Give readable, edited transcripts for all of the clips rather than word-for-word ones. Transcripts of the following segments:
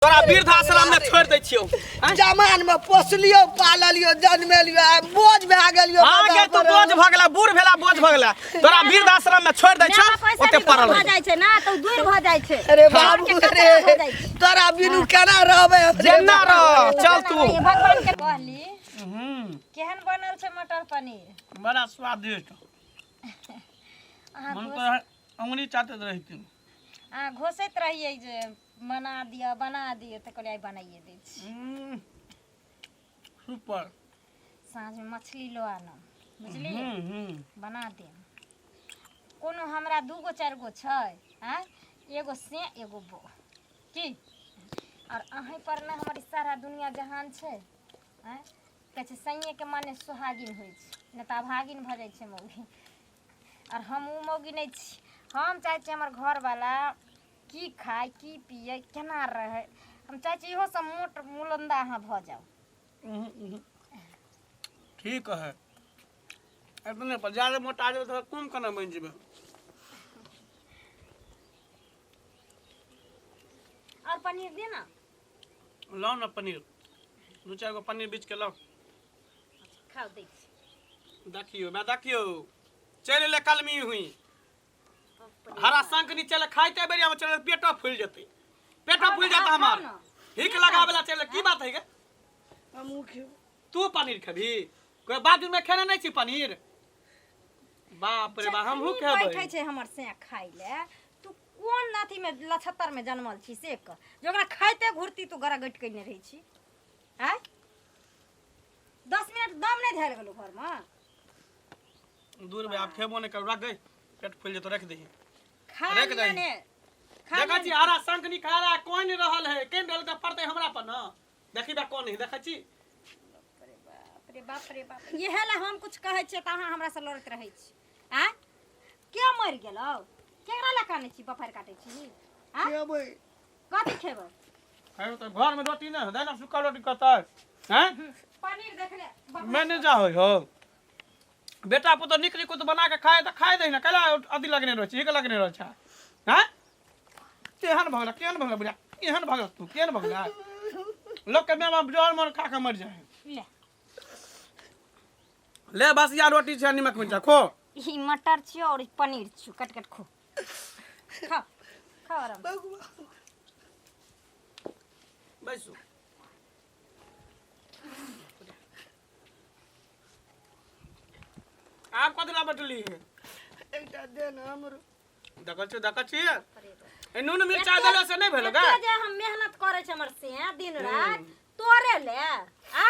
तोरा वृद्धाश्रम में छोड़ दै छियो जमान में पोसलियो पाललियो जन्मेलियो बोझ भए गेलियो आगे तू बोझ भ गेला बूढ़ भेला बोझ भ गेला तोरा वृद्धाश्रम में छोड़ दै छियो ओते पड़ल भ जाय छै ना तो दूर भ जाय छै। अरे बाबू रे तोरा बिनु केना रहबे जेना रह चल तू भगवान के कहली केहन बनल छै मटर पनीर बड़ा स्वादिष्ट मन तो अंगुली चाटत रहिती आ घोसैत रहिए जे बना दियो त कहलिए बनाइए दै छी। सुपर साँझ में मछली लो आना बुझली बना दे कोनो हमरा दूगो चार गो छै हैं एगो से एगो बो की और अहीं पर ना हमारी सारा दुनिया जहान छै हैं कहे छै सैये के माने सुहागिन होय छै न त भागिन भ जाय छै मौगी और हम उ मौगी नै छी। हम चाहे छी हमर घर वाला की खाए की पिए केना रहे हम चाहे छी इहो सब मोट मुलंदा अहाँ भ जाओ। ठीक है इतने पर ज्यादा मोटा जाए तो कम करना बन जेबे और पनीर दे ना लाओ ना पनीर दो चार गो पनीर बीच के लाओ खाओ दे छी। देखियो चल ले कलमी हुई हरा संग नीचे ले खाइते बेरिया में चल पेटो फूल जते हमार हिक लगावेला चल की बात है गे हमहु खेब तू पनीर खबी कोई बाजू में खाना नहीं छी पनीर बाप रे बा हमहु खेबै बैठै छै हमर से खाइ ले तू कोन नाथी में लछत्तर में जन्मल छी से क जोकरा खाइते घुरती तू गरा गट कइने रहै छी हैं 10 मिनट दम नहीं धैर गेलो घर में दूर में आप खेबो नहीं कर रख गई पेट फूल जे तो रख दही खा रख दही ने देखा छी हरा संग निकाला कोई नहीं रहल है केन डल के पड़ते हमरा पर न देखी बा कोन है देखा छी रे बाप इहे ला हम कुछ कहै छियै त अहाँ हमरा से लड़त रहै छी हैं के मर गेलौ केकरा ला काने छी बफर काटे छी हैं खेबै कथि खेबै है तो घर में रोटी ना देना सुखा रोटी कहता हैं पनीर देख ले मैंने जा हो बेटा पुतो निकली को तो बना के खाए दही ना कला अथी लगने रह छी लगने रह छा हैं केहन भगला बुढ़ा केहन भगला तू केहन भगला लोग के मेवा जोर मन खा के मर जाए ले बस या रोटी छै निमक में खो ई मटर छियो और पनीर छियो कट कट खो खा आराम बैसो आप कथी ला बैठली एकटा दे न हमरो देखा छी ए नून मिर्चा देला से नहीं भेलो गा जे हम मेहनत करे छ हमर से दिन रात तोरे ले आ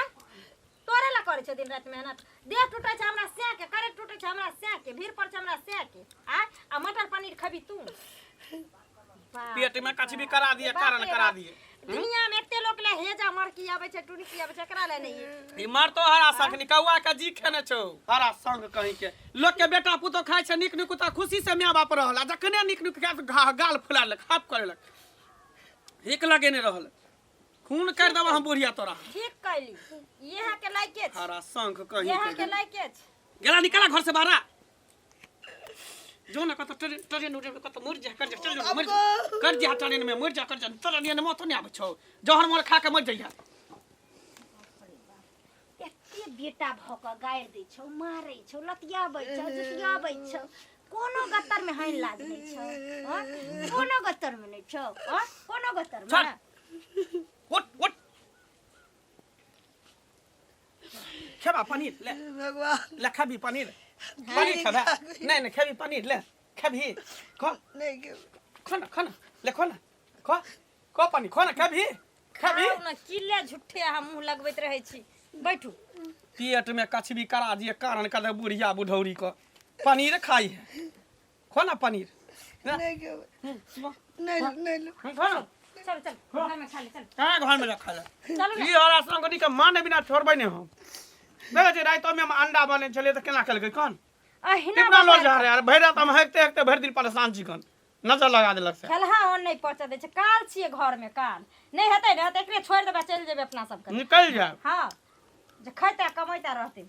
तोरे ला करे छ दिन रात मेहनत देह टूटे छ हमरा से के करे टूटे छ हमरा से के भीड़ पर छ हमरा से के आ मटर पनीर खबी तू पेट में कछ भी करा दिए कारण करा दिए दुनिया में एते लोग ले हेजा मर की आवे छ टुनी की आवे छ एकरा ले नहीं ई मर तो हरा संग निकौआ के जी खेने छौ हरा संग कहीं के लोग के बेटा पुतो खाय छ निक निक त खुशी से मां बाप रहल जखने निक निक के गाल फुलाल खाप करलक एक लगे ने रहल खून कर दब हम बुढ़िया तोरा ठीक कैली यहां के लायके छ हरा संग कहीं यहां के लायके छ गेला निकला घर से बाहर जो ना कत ट्रेन उड़े कत मर जा कर जा चल जा मर कर जा ट्रेन में मर जा कर जा ट्रेन में मत नहीं आबे छौ जहर मोर खा के मर जइया एते बेटा भक गायर दै छौ मारै छौ लतियाबै छौ जुतियाबै छौ कोनो गत्तर में हाइन लाज नै छौ कोनो गत्तर में नै छौ कोनो गत्तर में उठ खेबा पनीर ले भगवान ले खाबी पनीर खेबा नहीं खेबी पनीर ले खेबी खो नहीं खेब खाना ले खो पनीर खो ना खेबी ना किले झूठे हम मुंह लगबैत रहै छी बैठू पेट में कछबी करा दिए कारण कदे बुढ़िया बुढ़ौरी को पनीर खाई है खो ना पनीर नहीं खेब नहीं खो ना चल घर में खा ले चल कहां घर में रखा ले चलो ई हरा संगनी के माने बिना छोड़बै ने हम देखे छै रात में अंडा बने चले त केना खेलकै कौन अहिना कितना लो जा रे यार भैर रात हम हेकते भर दिन परेशान छी कन नजर लगा देलक से खेलहा ओन नहीं पहुंचा दे छै काल छिए घर में काल नहीं हेतै ने त एकरे छोड़ देबे चल जेबे अपना सब के निकल जाए हां जे खैता कमैता रहते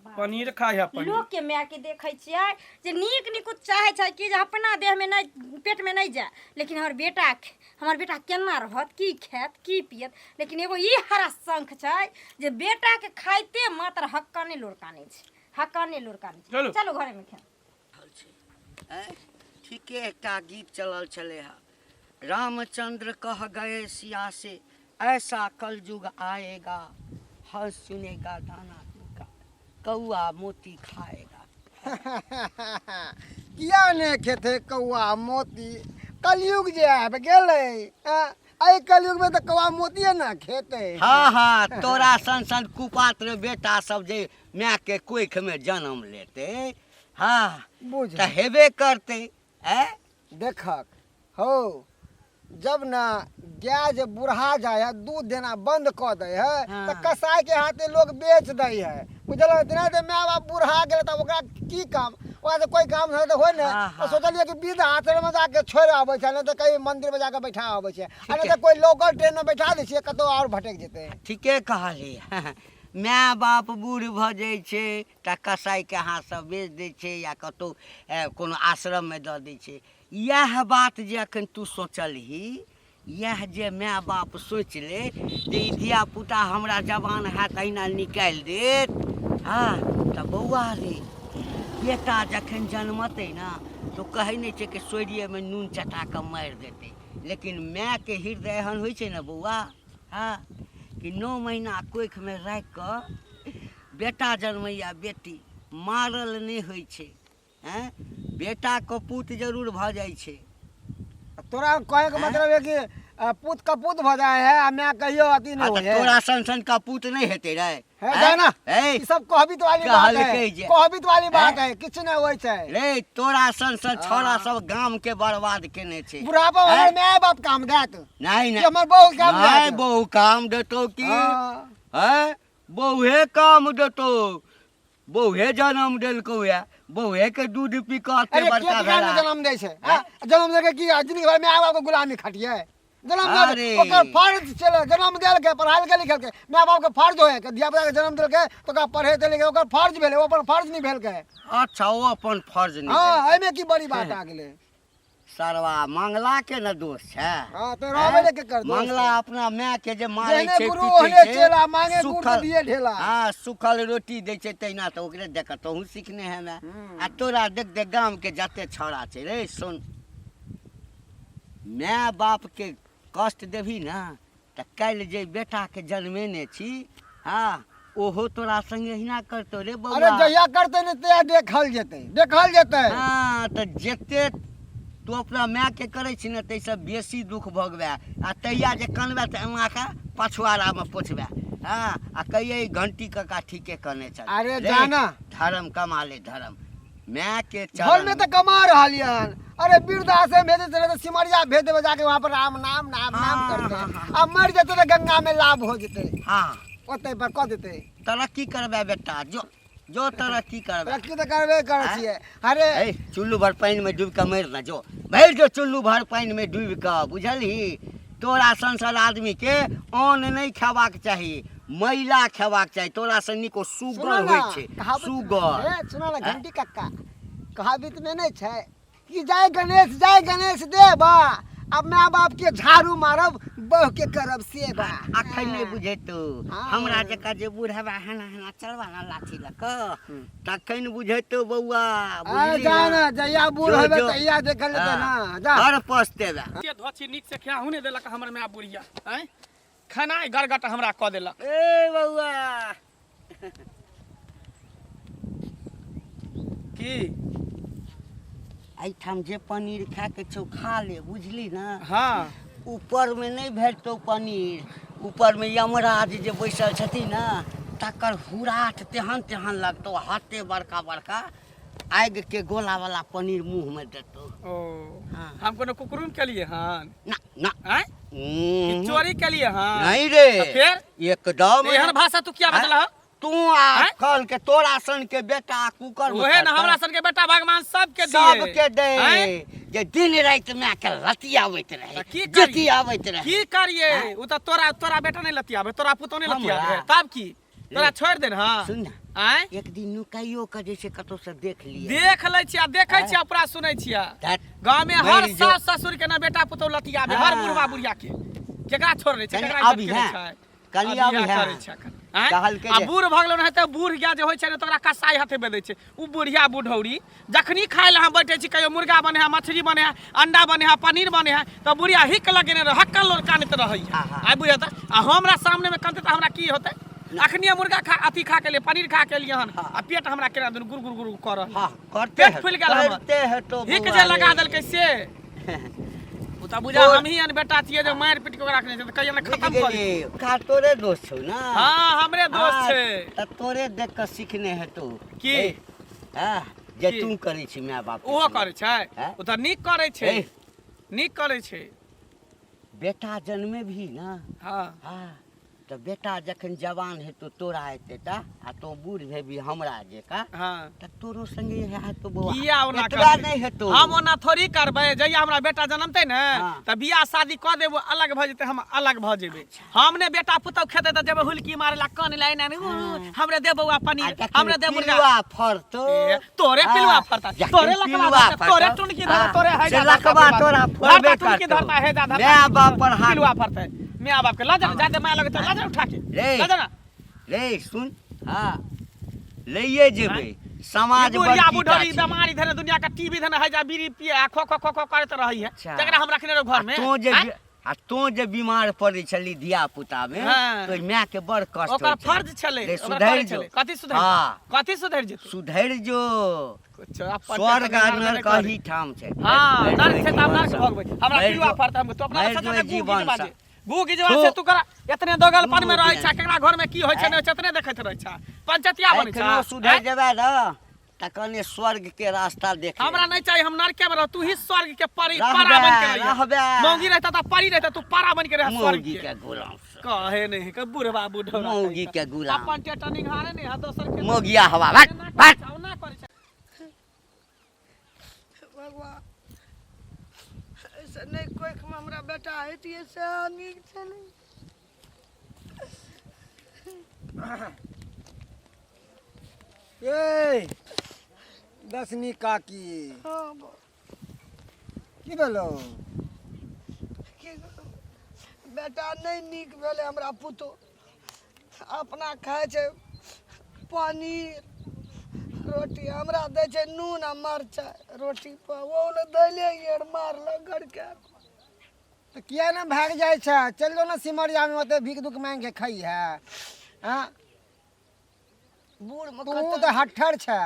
पनीर खाए है पनीर लोग के माय के देखे छियै जे नीक नीक चाहे छै कि जे अपना देह में नहीं पेट में नहीं जाए, लेकिन हमर बेटा केना रहत, की खायत, की पियत। लेकिन एगो ई हरा शंख छै जे बेटा के खाइते मात्र हक्काने लुढ़काने छै, हक्काने लुढ़काने छै। चलो घरे में खा। ठीके एकटा गीत चलल छले है, रामचंद्र कह गए सिया से ऐसा कलयुग आएगा, हर सुनेगा दाना का, कौआ मोती खाएगा। किया नहीं खेते कौआ मोती, कलयुग जे आब गेले आई कलयुग में तो कौआ मोती ना खेते। हाँ हाँ, तोरा सन सन कुपात्र बेटा सब जे माय के कोख में जन्म लेते, हाँ बुझ तो हेबे करते। देखक हो जब ना गाय जे बुढ़ा जाए है, दूध देना बंद कर दे है, हाँ। तो कसाई के हाथे लोग बेच दे है, बुझल। इतना तो माय बाप बुढ़ा गए तो ओकरा की काम, ओकरा तो कोई काम नहीं तो हो ने। हाँ, तो हाँ। सोचलिए कि विध आश्रम में जाके छोड़ आवे छै, नहीं तो कहीं मंदिर में जाके बैठा आवे छै, ठीक नहीं है। तो कोई लोकल ट्रेन में बैठा दे छियै, कतो और भटक जेते। ठीके कहली। माय बाप बूढ़ भ जाइ छै तऽ कसाई के हाथ से बेच दै छै या कतौ कोनो आश्रम में दऽ दै छै। यह बात जे अखन तू सोचलही, यह जे माय बाप सोचि ले जे ई धिया पुता हमरा जवान हैत अहिना निकालि देत, हाँ तऽ बौआ रे बेटा जखन जन्मतै ना तो कहै नहि छै कि सोरिये में नून चटा कऽ मारि देतै, लेकिन माय के हृदय एहन होइ छै ने बौआ, हाँ कि 9 महीना कोख में राखि कऽ बेटा जन्मैया बेटी मारल नहि होइ छै। बेटा कपूत जरूर भऽ जाइ छै। तोरा कहे के मतलब है कि पूत कपूत भ जाए है, आ मैं कहियो अति नहीं होए है। तोरा सन सन कपूत नहीं हेतै रे, है जाना ए ई सब कहबित वाली बात है, कहलकै जे। कहबित वाली बात है, किछ नहीं होय छै रे तोरा सन सन छौड़ा सब गाम के बर्बाद केने छै। बुढ़ापा हैं? वाला माय बाप काम देत नहीं कि नहीं हमर बहू काम नहीं, देत। बहु काम देतौ की, हाँ। हैं बहुए काम देतौ, बहुए जन्म देलकौ या, बहुए के दूध पी कऽ अरे एते बड़का के भेला। जन्म दै छै, हाँ? जन्म दे के की जिंदगी भर माय बाप के गुलामी खटिए, जन्म दे अरे। ओकर फर्ज चले, जन्म देल के पढ़ाई के लिखल के माय बाप के फर्ज होय के धिया पुता के जन्म देल के तो ओकरा पढ़े देल के ओकर फर्ज भेले, ओ अपन फर्ज नहीं भेल के। अच्छा वो अपन फर्ज नहीं हां एमे की बड़ी बात आ गेले। सरवा मंगला के न दोष छै। हां तो रहबे ले के कर दो मंगला अपना माय के जे मारै जेहने छै गुरु पीटै ओहने छै, चेला, मांगे गुड़ सुखल- तो दिए ढेला। हाँ सुखल रोटी दै छै तहिना तऽ ओकरे देख कऽ तोहूँ सीखने है मैं। आ तोरा देख देख गाम के जते छौड़ा छै रे सुन, माय बाप के कष्ट देबही ना तऽ काल्हि जे बेटा के जन्मेने छी, हाँ ओहो तोरा संगे हिना करतौ रे बौआ। अरे जहिया करते ने तहिया देखल जेते, देखल जेते। हाँ तऽ जते तू अपना माय के करे छी ने तैसे बेसी दुख भोगबे, आ तहिया जे कनबे तऽ एमा के पछुआरा में पोछबे। हाँ आ कहिए घंटी कका ठीके कने चल। अरे रे, जाना। धर्म कमा ले धर्म, माय के घर चरण में तो कमा रहलियन। अरे वृद्धाश्रम भेजे चले तो सिमरिया भेज देवे, जाके वहां पर राम नाम नाम नाम हाँ, करते। हाँ, हाँ। अब मर जते तो गंगा में लाभ हो जते, हाँ ओते पर कह देते। तरक्की करबे बेटा, जो तरक्की करबे। तरक्की तो करबे करे छिए। अरे ए चुल्लू भर पानी में डूब के मर ना जो, भर जो चुल्लू भर पानी में डूब के, बुझलही। तोरा संसार आदमी के अन्न नहीं खेबाक चाही, मैला खेबाक चाही। तोरा से निको सुनो सुगर ना, होइ छै, कहावत- सुगर। ए, सुनो ना घंटी कक्का, कहावत में नहीं छै कि जय गणेश देवा, अब माँ बाप के झाड़ू मारब, बह के करब सेवा। अखन नहीं बुझेतौ, हाँ। हमरा जका जे बुढ़वा हना हना चलवा ना लाठी लऽ कऽ, तखन बुझेतौ बौआ। आ बुझली जा ना? ना, जहिया बूढ़ जो, होबे जो। तहिया देखल जेते ना, जा। हर पछतेबे। के धोची नीक से खिया हुने देलक हमर माय बुढ़िया, हैं खाना गरगट हमरा कऽ देलक। ए बौआ की एहिठाम जे पनीर खाए के छौ खा ले, बुझली ना। हाँ ऊपर में नहीं भेटतौ पनीर, ऊपर में यमराज जे बैसल छथिन ना तकर हुराट तेहन तेहन लगतौ, हाथे बड़का बड़का आगि के गोला वाला पनीर मुंह में देतौ। ओ हाँ। हम कोनो कुकरुम के लिए हन, ना ना हैं कि चोरी के लिए हन? नहीं रे, तो फिर एकदम एहन भाषा तू क्या बतला? तू आजकल के तोरा सन के बेटा कुकर में ओहे ना करतै। हमरा सन के बेटा भगवान सबके दिए। सबके दे हैं? जे दिन रात में के लतियावैत रहे, तऽ की करियै? जतियावैत रहे। की करिए? उ त तोरा बेटा नहीं लतियाबे, तोरा पुतो नहीं लतियाबे, हमरा? तब की? तोरा छोड़ दे हां सुन ना आय एक दिन नुकाइयो के जैसे कतौ से देख लिए देख लै छिया देखै छिया अपना सुनै छिया दैट गांव में हर मेरी जो- सास ससुर के ना बेटा पुतौ लतिया में हर हाँ। बुढ़वा बुढ़िया के केकरा छोड़ रे छै कनी केकरा अभी इज्जत करे हैं। छै कनी अभी अभी हैं। करे छै एखन। आँय? कहलकै आ जे- बूढ़ भगलो न त बूढ़ गया जे होइ छै ने तोरा कसाई हाथे में दै छै उ बुढ़िया बुढ़ौरी जखनी खाय ले हम बैठे छी कहियो मुर्गा बने है मछली बने है अंडा बने है पनीर बने है त बुढ़िया हिक लगेने रह हक्कल लोल कानत रहै है हाँ। आइ बुझे त आ हमरा सामने में कानते त हमरा की होतै अखनी मुर्गा खा अथी खा के लिए पनीर खा के लिए हन आ पेट हमरा केना दुन गुर गुर गुर कर हां करते पेट हैं, फूल गेल हमर। करते है तो हिक बउआ जे रे। लगा देलकै से उ त बुझा हम ही अन बेटा छियै जे मारि पीट के ओकरा रखने छै त कहियो ने बुझि खत्म कर गेली। का तोरे दोस्त छौ ना हां हमरे दोस्त हाँ, छै त तोरे देख के सीखने है तू की? हां जे की? तू करै छी माय बाप के ओहो संगे। करे छै हैं? उ त नीक करे छै ए। नीक करे छै बेटा जन्मे भी ना हां हाँ तो बेटा जखन जवान है तो तोरा हेते ता आ तो बूढ़ भेबी हमरा जेका हां त तोरो संगे है तो बउआ किया ओना एतबा करबै? नहीं हेतो हम ओना थोड़ी करबै जहिया हमरा बेटा जन्मतै ने हाँ। त बियाह शादी क देबो अलग भ जेतै हम अलग भ जेबै हमने बेटा पुतौ खेतै त जेबै हुलकी मारेला कान ला एना हमरे दे बउआ पनीर हमरे दे मुर्गा पिलुआ फरतो ए, तोरे हाँ, पिलुआ फरता जखन तोरे लकवा पिलुआ फरता, तोरे फरतो, टुनकी धरता हाँ, तोरे है से लकवा तोरा फरबे टुनकी करतो। धरता है दादा माय बाप पर हाथ पिलुआ फरता है माय बाप के ला जा जाते माय लगे तो ला जा उठा के रे। ला जा ना रे सुन हाँ लइए जेबै समाज बुढ़िया बड़की बुढ़ौरी टा छै। बीमारी धने दुनिया का टीवी धने है जा बीड़ी पिए आ खो खो खो खो करत रही है अच्छा। तकरा हम रखने रहो घर में तो जे बीमार पड़े छली धिया पुता में हाँ। तो माय के बड़ कष्ट ओकर होइ छै। फर्ज छले रे, ओकरा सुधरि करे जो। छले कथि सुधर हाँ। कथि सुधर जेतौ सुधर जो कुछ अपन स्वर्ग टेंशन आ नहीं नरक करे। ही ठाम छै हां मरि नरक जो से तब नरक जीवन भोगबै हमरा मरि पिलुआ जो। फरता हमको तो अपना मरि साथ जो में जीवन बाजे सा। गूगी जवान से तू करा इतने दोगल पन में रहै छै गूगी केकरा घर में की होइ छै नै चतने देखैत रहै छै पंचतिया बनै छै एखनो सुधर जेबै न त कने स्वर्ग के रास्ता देख हमरा नहीं चाहिए हम नरके में रह तू ही स्वर्ग के परी रहबे, पारा बन के रह रहबे। मौगी रहता त परी रहता तू पारा बन के रह स्वर्ग मौगी के के गुलाम से। कहे नहीं के बुढ़वा बुढ़वा मौगी के गुलाम। अपन टेटनिंग हारे नहीं है दोसर के मौगिया हवा भाट भाट ना करे छै भगवान ऐसे नहीं कोई हमरा बेटा हेतिए से नीक छलै ए दसनी काकी हाँ की भेलो की करू? बेटा नहीं नीक भेलै हमरा पुतो अपना खाए छै पनीर रोटी हमरा दै छै नून आ मरचाइ रोटी पर वो ने दैले येर मारलक गड़के तो किया ना भाग जाए छै चल जो ना सिमरिया में ओते भीख दुख मांग के खाई है हाँ बूढ़ में तू कतऽ- तो हट्ठर छै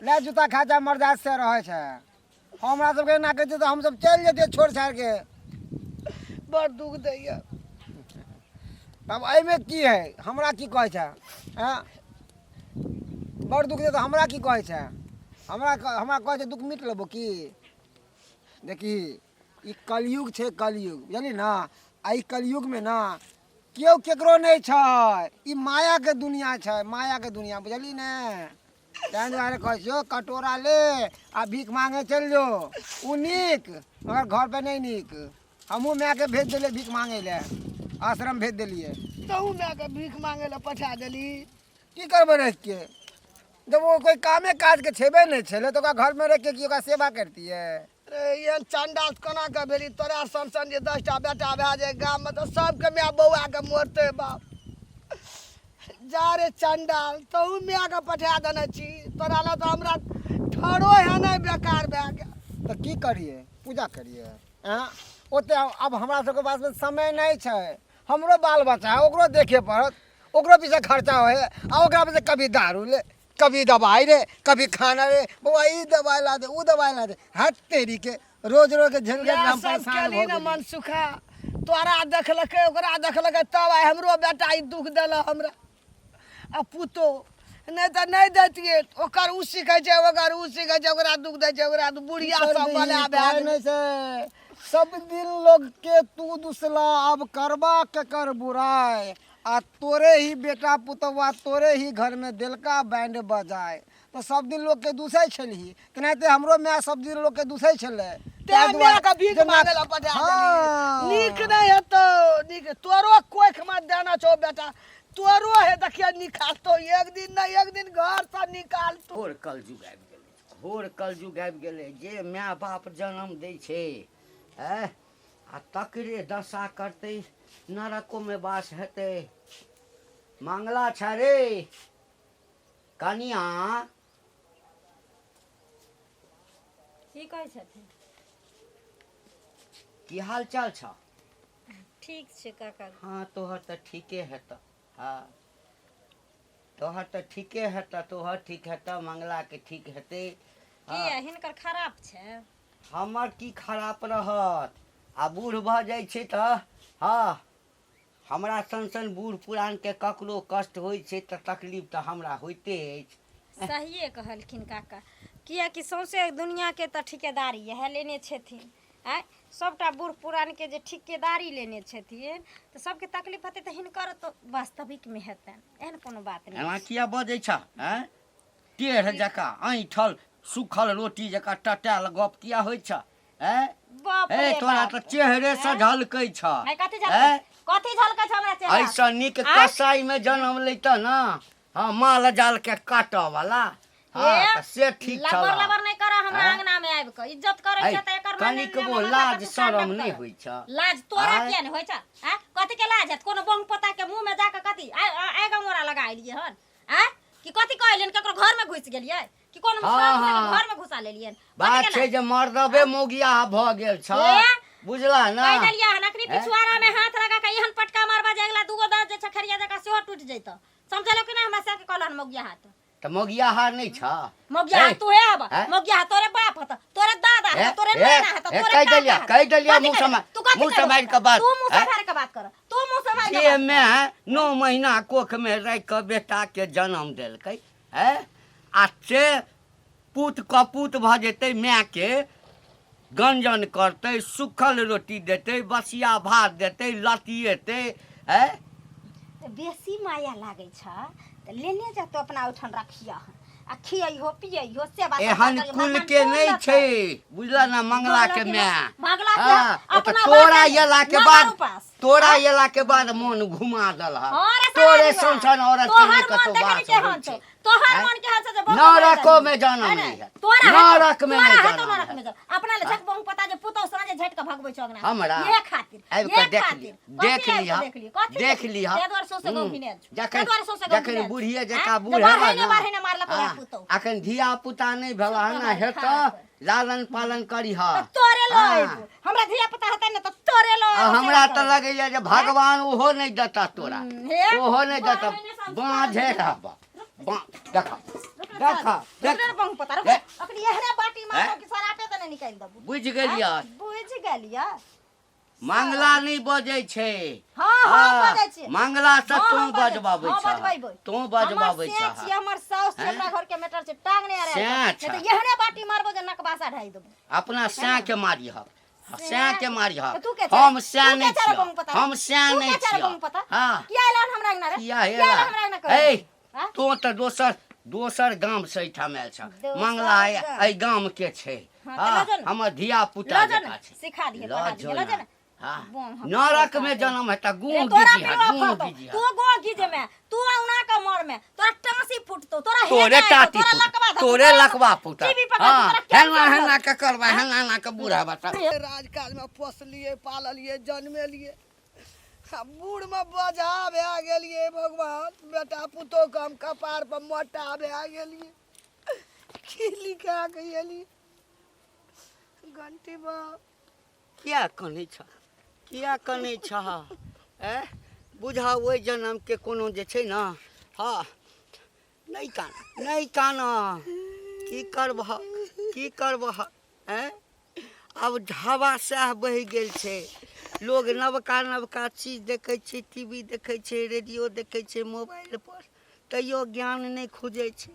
ले जूता खा जा मर्दात से रहे छै हमरा सबके ना कहते तो हम सब चल जेते छोड़ छाड़ के बड़ दुख दैया तब एहिमे की है हमरा की कहै छै हाँ बड़ दुख दे तो हमरा की कहै छै हमरा कहै छै दुख मिट लेबो की देखी ई कलयुग छै कलयुग बुझली ना आ ई कलयुग में ना केओ केकरो नहीं छै ई माया के दुनिया छै माया के दुनिया बुझली ने ताहि दुआरे कहै छियौ कटोरा ले आ भीख मांगे चल जो उ नीक मगर घर पे नहीं नीक हमहूँ माय के भेज देलियै भीख मांगे ले आश्रम भेज देलियै तहू माय के भीख मांगे ला पठा देली की करबै रह के जब वो कोई कामे काज के छेबे नहीं छले तो ओकरा घर में रह के की ओकरा सेवा करतियै रे ये चंडाल कोना के भेली तोरा सन जे 10टा बेटा भए जाए गाम में तो सबके माय बौआ के मोरते बाप जा रे चंडाल तहू माय के पठा देने छी तोरा ला तो हमरा ठड़ो है नहीं बेकार भए गेल तो की करिए पूजा करिए हाँ ओते अब हमरा सबके पास में समय नहीं छै हमरो बाल बच्चा है ओकरो देखे पड़त ओकरो पीछे खर्चा होए आ ओकरा पीछे कभी दारू ले कभी दवाई रे कभी खाना रे बउआ ई दवाई ला दे ऊ दवाई ला दे हट तेरी के रोज रोज के झंझट में हम सब परेशान केली हो न गेली। मन सुखा तोरा देखलकै ओकरा देखलकै तब आइ हमरो बेटा ई दुख देल हमरा आ पुतो नहीं तो नहीं देतिए ओकर उ सीखै छै ओकर उ सीखै छै ओकरा दुख दै छै ओकरा बुढ़िया सब बला भए काहे गेल नहीं से सब दिन लोग के तू दुसला अब करबा के कर बुराई आ तोरे ही बेटा पुतवा तोरे ही घर में दिलका बैंड बजाए तो सब दिन लोग के दूसै छलही तेनाहिते हमरो माय सब दिन लोग के दूसै छलै ते माय के भीख जेना- मांगे ला पठा हाँ। देली नीक नहीं हेतौ नीक तोरो कोख मत देना छौ बेटा तोरो है देखिए निकालतो एक दिन ना एक दिन घर से निकालतो। घोर कलयुग आबि गेलै, घोर कलयुग आबि गेलै। जे माय बाप जन्म दै छै आ तकरे दशा करतै, नरकोमे वास हेतै। मंगला छ रे कनिया, की कहै छथिन? की हाल चाल छ? ठीक छै काका। हाँ तोहर तऽ ठीके हेतऽ। हाँ तोहर तऽ ठीके हेतऽ, तोहर ठीक हेतऽ, मंगलाके ठीक हेतै। किया हिनकर खराब छै? हमर की खराब रहत? आ बूढ़ भऽ जाइ छै तऽ हाँ हमरा सन बूढ़ पुरानके ककरो कष्ट होइ छै तऽ तकलीफ तऽ हमरा होइते अछि। सहिए कहलखिन काका, कियाकि सौंसे दुनियाके तऽ ठिकेदारी इएह लेने छथिन। आँय सबटा बूढ़ पुरानके जे ठिकेदारी लेने छथिन तऽ सबके तकलीफ हेतै तऽ हिनकर तऽ वास्तविकमे हेतनि, एहन कोनो बात नहीं। एना किया बजै छ? टेढ़ जकाँ ऐठल सुखल रोटी जकाँ टटायल गप किया होइ छ? बाप ए रे तोरा बाप। तऽ चेहरे से झलकै छ। आँय, कथी झलकै? कथी झलकै छ हमरा चेहरा? ऐसा नीक कसाई में जन्म लेता ना, हाँ माल जाल के काटऽ वाला। हाँ तऽ से ठीक छ। लबर लबर नहीं कर हमरा अंगना में आबि के इज्जत करे छ त एकर माने कनिकबो लाज शरम नहीं होइ छ। लाज तोरा किया नहीं होइ छ? आ कथी के लाज है? कोनो बंग पता के मुंह में जाके कथी आइ गमोरा लगा एलिए हन? आ कि कथी कहलियन केकरो घर में घुस गेलिए कि कोनो घर में घुसा लेलियन? बात छै जे मर्दबे मोगिया भ गेल छ, बुझला ना? कह देलिए हन अखनी पिछुआरा में हाथ लगा के एहन पटका मारबा जे अगला दूगो दांत जे छखरिया जका सेहो टूट जइतो। समझलो कि ना? हमरा से के कहलन मोगिया हाथ त मोगिया हार नहीं छ। मोगिया हाथ तू है अब मोगिया तोरे बाप हत, तोरे दादा हत, तोरे नाना हत, तोरे कह देलिया मुंह समाज के बात। तू मुंह समाज के बात कर, तू मुंह समाज के जे मैं 9 महीना कोख में रह के बेटा के जन्म देलकै आ से पूत कपूत भ जेतै, माय के गंजन करतै, सुखल रोटी देतै, बसिया भात देतै, लतिएतै। बेसी माया लागे छ त लेने जा तो अपना उठन रखिया आ खियइहो पियइहो सेवा एहन कुल के नहीं छै, बुझला ना? मंगला के मैं मंगला के अपना तोरा येला के बाद मन घुमा दल। तोरे संसन औरत के नहीं कतो बात होइ छै। तोहर मन के हाथ से नरको में जन्म नहीं है, नरक में नहीं जन्म है। अपना ले झक बंग पता जे पुतो साँझे झट के भगबै छ अंगना हमरा ये खातिर आबि के देख लिहा जखन बुढ़िए जका बूढ़ हेबा ना, अखन धिया पुता नहीं भेला ना हेत, लालन पालन करीह। तोरे लो हमरा धिया पुता हेतै न त तोरे लो। हमरा त लगैया जे भगवान ओहो नहीं देता तोरा, ओहो नहीं देता। बाँझे रहबा देखा देखा बंग पता अखनी एहने बाटी मारो कि सरापे त नहीं निकाल दबू। बुझ गेलिया? बुझ गेलिया। मंगला नहीं बजै छै। हां बजै छी। मंगला से तू बजबाबै छ, तू बजबाबै छ। हमर साउस हमरा घर के मैटर से टांग नहीं आ रहा है त एहने बाटी मारबो जे नकबासा ढाई देबो। अपना सै के मारिह, सै के मारिह। हम सै नहीं छी, हम सै नहीं छी। हां किया एलन हमरा अंगना रे? किया एला? ए तो त दोसर गाम से ठाम आयल छ। मंगला ए गाम के छै। हमर धिया पुता जका छै। सिखा दिए पढ़ा दिए ल जना। नरक में जन्म है त गूं गिजी तू गो गिजे में तू औना का मर में तोरा टांसी फुटतो, तोरा तोरे टाटी तोरे लकवा फुटा। हां हेना के करबा, हेना के बूढ़ा बता। राजकाज में पोसलिए पाललिए जन्मेलिए, बूढ़ में बजा भए गेलिए। भगवान बेटा पुतो के हम कपार पर मोटा भए गेलिए। की लिखा के एली घंटी बाप? किया कनै छ, किया कनै छ? बुझा ओइ जन्म के कोनो जे छै ना, हाँ नहीं काना की करबह? अब हवा सह बहि गेल छै। लोग नवका चीज देखे छै, टीवी देखे छै, रेडियो देखे छै, मोबाइल पर, तैयो ज्ञान नहीं खुजे छै।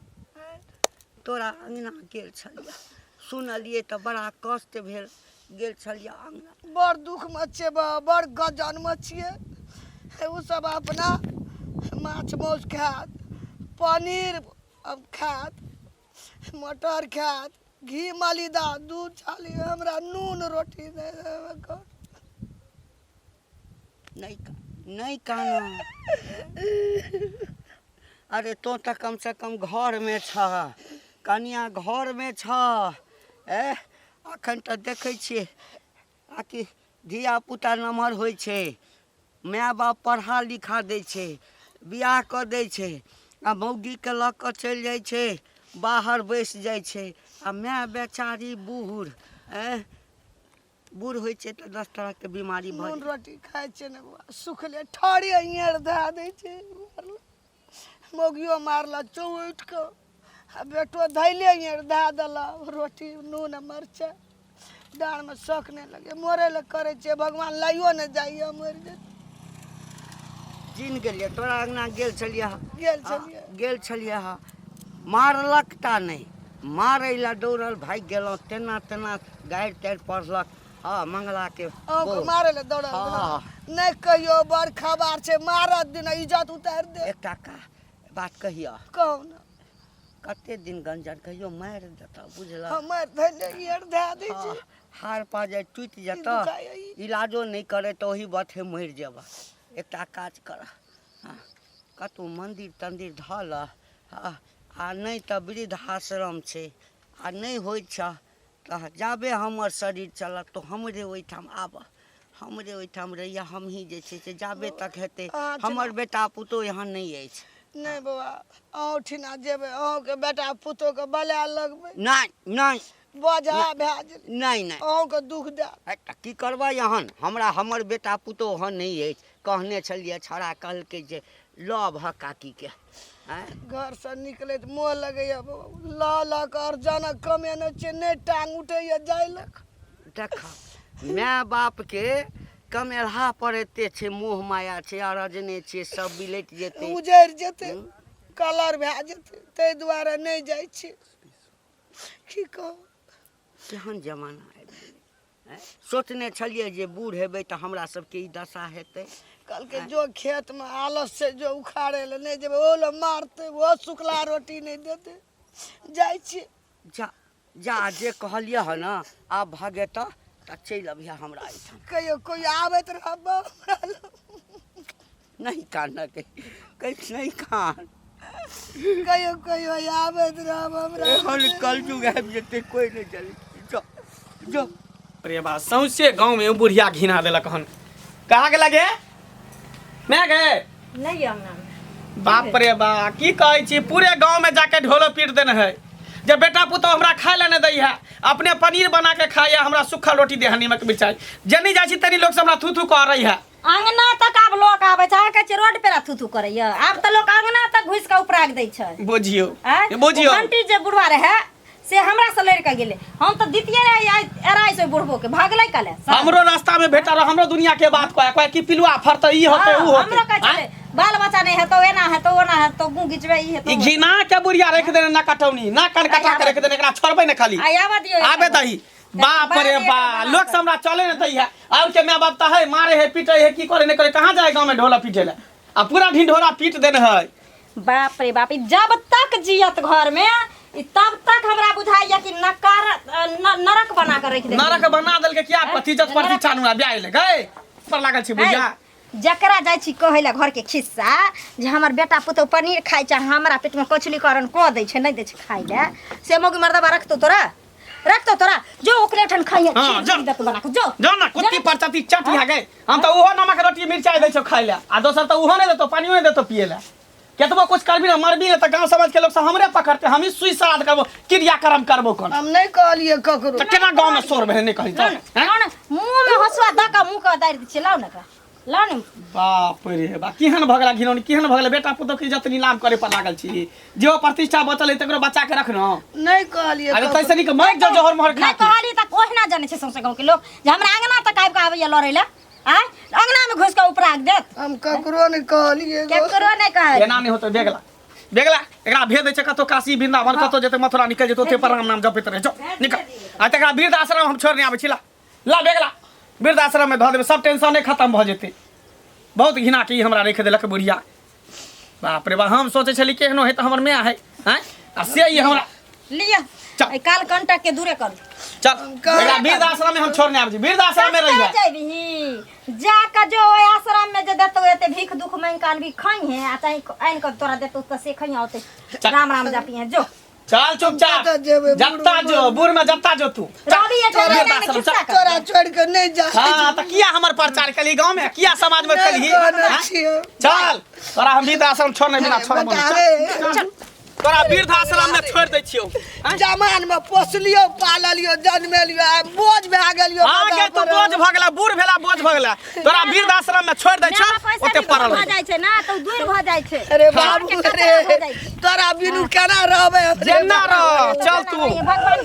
तोरा अंगना गेल छलिया, सुनलिए तो बड़ा कष्ट भेल, गेल छलिया अंगना। बड़ दुख में छे, बड़ गजन में छिए। उ सब अपना माछ मौस खात, पनीर अब खात, मटर खात, घी मलिदा, दूध छाली, हमरा नून रोटी नहीं नहीं काना। अरे तो तक कम से कम घर में छ, कनिया घर में छ। अखन तो देखे छिए आकि धिया पुता नमहर होइ छै, माय बाप पढ़ा लिखा दै छै, बियाह कऽ दै छै, आ मौगीके लऽ कऽ चलि जाइ छै, बाहर बैस जाइ छै, आ माय बेचारी बूढ़ बूढ़ होइ छै तऽ 10 तरहके बीमारी भऽ नून जाइ रोटी खाइ छै ने बुआ, सुखले ठाड़ी हियर धए दै छै। मोगियो मारला चौ उठि कऽ, आ बेटो धैले हियर धए देला रोटी नून आ मरचाइ, डाँरमे शौक नहि लगे, मरे लए करे छै, भगवान लाइयो ने जाइए मरि जाइ। जीन गेलियै तोरा अंगना गेल छलियै गेल छलियै मारलक ता नहीं, मारै ला दौड़ल भागि गेलहुँ, तेना तेना गाड़ि ताड़ि पड़लक। हाँ मंगला के अहूँके मारे लए दौड़ल हाँ। नहीं कहियो बड़ खबर छै, मारत दिन इज्जत उतारि दे। एकटा बात कहिया, कहू ने कते दिन गंजन कहियो मारि देता बुझला। हमर धैले हियर धए दै छै। हार पा जाए टूटि जेता, दुखाइए ई। इलाजो नहीं करे तो वही बात है मरि जेबा। एकटा काज कर, कतहु मंदिर तंदिर धल, आ नहीं तो वृद्धाश्रम छै, आ नहीं होइ छ तऽ जाबे हमर शरीर चलत तो हमरे ओहिठाम आब, हमरे ओहिठाम रहिया। हम ही जे छै से जाबे तक हेतै, हमर बेटा पुतोह यहाँ नहीं अछि। नहीं बौआ, अहूँ ठिना जेबै, अहूँके बेटा पुतोहके बला लगबै, नहीं नहीं बोझा भए गेलै, नहीं नहीं अहूँके दुख दे। की करबै यहाँ, हमरा हमर बेटा पुतोह यहाँ नहीं अछि। कहने छलिए छड़ा कहलकै जे लव ह काकी के। घर से निकले तो मोह लगैया बौआ, ला कर जाना कमेने छै, नहीं टांग उठैया जाय लक। देखा माय बाप के कमेलहा पर एते छै, मोह माया छै, अरजने छै, सब बिलैट जेतै, उजैर जेतै, कलर भए जेतै, ताहि दुआरे नहीं जाइ छै। की कहू, केहन जमाना आबि गेलै। सोचने छलिए जे बूढ़ हेबै तऽ हमरा सबके ई दशा हेतै। कहलकै जो खेत में आलस से जो उखाड़े ले नहीं जेबै, ओ ले मारते, वो सुखला रोटी नहीं देते, जाइ छी। जा जा जे कहलिए ह ना, आब भगे तऽ चलि अबिहे हमरा एहिठाम। कहियो कोई आबैत रहब हमरा लग, नहीं कान कहीं नहीं कान, कहियो कहियो आबैत रहब हमरा लग। कलयुग आबि जेतै, कोई नहीं चली। जो जो अरे बा सौंसे गाँव में बुढ़िया घिना देलक हन। कहाँ गेला गे, मैं गए नहीं अंगना में। बाप रे बा, की कहै छी, पूरे गांव में जाके ढोलो पीट देने है। जब बेटा पुतोह हमरा खाए ले नहीं दै है, अपने पनीर बना के खाइए, हमरा सूखा रोटी दे है नीमक मिर्चाई। जनी जाइ छी तनी लोग से हमरा थू थू कह रही है। अंगना तक आब लोग आबै छै, कहै छै रोड पे थू थू करैया, आब तऽ लोग अंगना तक घुसि के उपराग दै छै। बुझियो आँय? बुझियो, ओ घंटी जे बुढ़वा रहे से हमरा से लड़ के गेले, हम तो दितिये रहे एराय से बुढ़बो के भागले कले। हमरो रास्ता में भेटा रह, हमरो दुनिया के बात कहै कि पिलुआ फरत ई होते ऊ होते। हमरो कहै छै बाल बच्चा नहीं है तो एना है तो ओना है तो मुंह घिचबे ई है तो ई घिना के बुढ़िया रख देने ना कटौनी ना कन कटा के रख देने, एकरा छोड़बै ने खाली आवा दियो आबे दही। बाप रे बा, लोग से हमरा चले न दै है, और के माय बाप त है मारे है पीटे है, की करे नहीं करे, कहां जाए गांव में ढोला पीटे ले, आ पूरा ढिंढोरा पीट देने है। बाप रे बाप, जब तक जियत घर में तब तक हमरा बुझाइया कि नरक बना कर रख दे। नरक बना देल के क्या पति जत परती चानुआ ब्याह ले गए पर लागल छी बुझा। जकरा जाइ छी कहै ले घर के खिस्सा जे हमर बेटा पुतोह पनीर खाइ छै, हमरा पेट में कोचली करन को दै छै, नहीं दै छै खाइ ले, से मोगी मर्दबा रखतो तोरा जो ओकरे ठन खाइए। हां जो दत बना के जो ना कुत्ती पर चती चट आ गए, हम तो ओहो नमक रोटी मिर्चाई दै छौ खाइ ले, आ दोसर तो ओहो नहीं देतो, पानियो नहीं देतो पिए ले। केतबो कुछ करबी ना मरबी ना तो गांव समाज के लोग से हमरे पकड़ते, हम ही सुई श्राद्ध करबो, क्रियाक्रम करबो कोन। हम नहीं कहलिए ककरो, तो केना गांव में शोर बहने कहि तो मुंह में हसुआ द का मुंह का दारि दै छै, लाउ ना लाउ ने। बाप रे बा, केहन भगला घिनौनी, केहन भगला बेटा पुतोह के इज्जत नीलाम करे पर लागल छी। जो प्रतिष्ठा बचल है तकरो बचा के रखनो। नहीं कहलिए अरे तैसे नहीं के मर जो जोहर मोहर खा नहीं कहली त ओहिना जाने छै सौंसे गांव के लोग जे हमरा अंगना तक आबि के आबैया लड़ै ले, आय अंगना में घुस के उपराग देत। हम ककरो नहीं कहलिए, केकरो नहीं कहै एना नहीं होतो। बेगला बेगला एकरा भेज दे छै, कतो काशी वृंदावन कतो जेते मथुरा निकल जेतो, ओते पर राम नाम जपैत रहे। जो निकल, आ तकरा वृद्ध आश्रम हम छोड़ने आबै छी। ला बेगला वृद्ध आश्रम में ध देबे, सब टेंशन खत्म भ जेते। बहुत घिना के हमरा रख देलक बुढ़िया। बाप रे बा, हम सोचे छली केहनो है त हमर माय है, हैं आ से ई हमरा लिया ए काल कंटक के दूरे कर। चल एकरा वृद्ध आश्रम में हम छोड़ने आबै छी, वृद्ध आश्रम में रही है। जा का जो ओइ आश्रम में जे देतो एते मांग कान भी खाई है आ चाहे आइन कर तोरा देतो त से खई होते राम राम जापी है जो चल चुपचाप जता जेबे, जत्ता जो बूढ़ में जत्ता जो तू रवि ये तो में खिस्सा कर तोरा छोड़ के नहीं जा हाँ तो किया हमर प्रचार कली गांव में किया समाज में कली हाँ? चल तोरा हम वृद्धाश्रम छोड़ने बिना छोड़बो नहीं चल तोरा वृद्धाश्रम में छोड़ दै छियौ जमान में पोसलियो पाललियो जन्मेलियो आ बोझ भए गेलियो आगे तू बोझ भ गेला बूढ़ भेला बोझ भ गेला तोरा वृद्धाश्रम में छोड़ दै छौ ओते पड़ल भ जाय छै ना तो दूर भ जाय छै अरे बाबू रे तोरा बिनु केना रहबे जेना रह चल तू भगवान के